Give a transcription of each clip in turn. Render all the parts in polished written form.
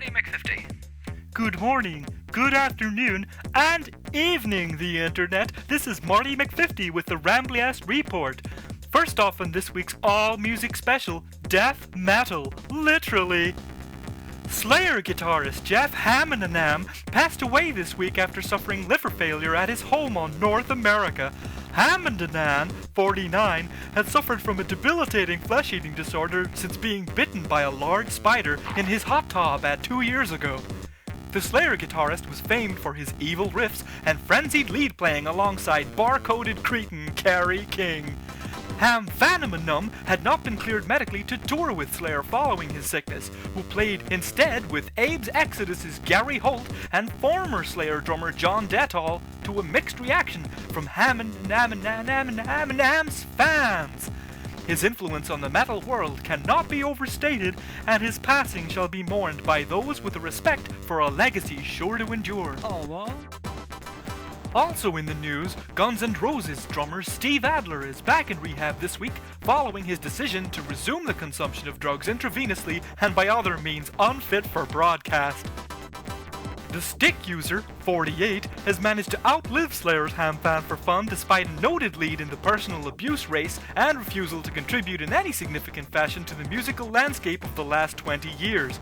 Marty McFifty. Good morning, good afternoon, and evening, the internet. This is Marty McFifty with the Rambleast Report. First off on this week's all-music special, death metal, literally. Slayer guitarist Jeff Hammond passed away this week after suffering liver failure at his home on North America. Hammond, 49, had suffered from a debilitating flesh-eating disorder since being bitten by a large spider in his hot tub 2 years ago. The Slayer guitarist was famed for his evil riffs and frenzied lead playing alongside bar-coded cretin Kerry King. Ham Vannemanum had not been cleared medically to tour with Slayer following his sickness, who played instead with Abe's Exodus's Gary Holt and former Slayer drummer John Dettall, to a mixed reaction from Ham's fans. His influence on the metal world cannot be overstated, and his passing shall be mourned by those with a respect for a legacy sure to endure. Also in the news, Guns N' Roses drummer Steve Adler is back in rehab this week following his decision to resume the consumption of drugs intravenously and by other means unfit for broadcast. The Stick user, 48, has managed to outlive Slayer's Ham fan for fun despite a noted lead in the personal abuse race and refusal to contribute in any significant fashion to the musical landscape of the last 20 years.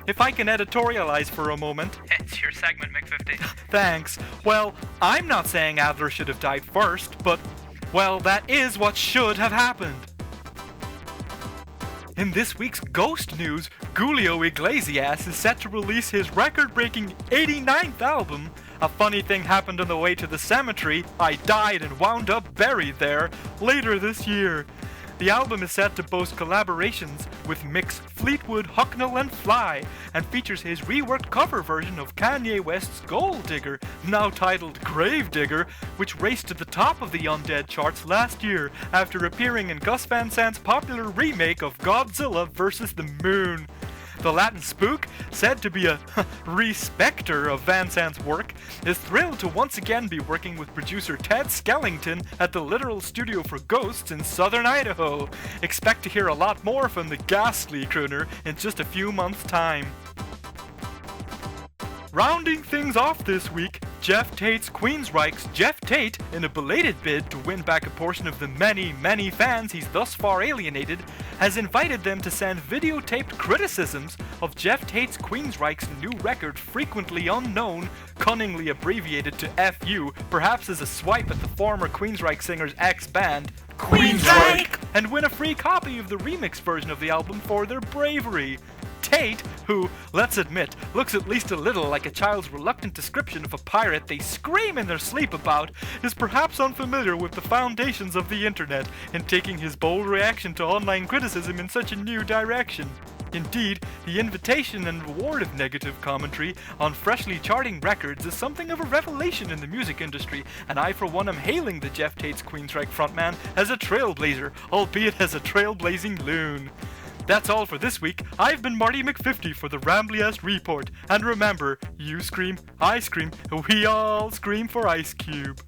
If I can editorialize for a moment. It's your segment, McFifty. Thanks. Well, I'm not saying Adler should have died first, but, well, that is what should have happened. In this week's Ghost news, Julio Iglesias is set to release his record-breaking 89th album. A funny thing happened on the way to the cemetery. I died and wound up buried there later this year. The album is set to boast collaborations with Mick's Fleetwood, Hucknall and Fly, and features his reworked cover version of Kanye West's Gold Digger, now titled Grave Digger, which raced to the top of the Undead charts last year after appearing in Gus Van Sant's popular remake of Godzilla vs. the Moon. The Latin spook, said to be a respecter of Van Sant's work, is thrilled to once again be working with producer Ted Skellington at the Literal Studio for Ghosts in southern Idaho. Expect to hear a lot more from the ghastly crooner in just a few months' time. Rounding things off this week, Jeff Tate's Queensryche's Jeff Tate, in a belated bid to win back a portion of the many, many fans he's thus far alienated, has invited them to send videotaped criticisms of Jeff Tate's Queensryche's new record, Frequently Unknown, cunningly abbreviated to FU, perhaps as a swipe at the former Queensryche singer's ex-band, Queensryche, and win a free copy of the remix version of the album for their bravery. Tate, who, let's admit, looks at least a little like a child's reluctant description of a pirate they scream in their sleep about, is perhaps unfamiliar with the foundations of the internet in taking his bold reaction to online criticism in such a new direction. Indeed, the invitation and reward of negative commentary on freshly charting records is something of a revelation in the music industry, and I for one am hailing the Jeff Tate's Queensryche frontman as a trailblazer, albeit as a trailblazing loon. That's all for this week. I've been Marty McFifty for the Rambleast Report. And remember, you scream, I scream, we all scream for Ice Cube.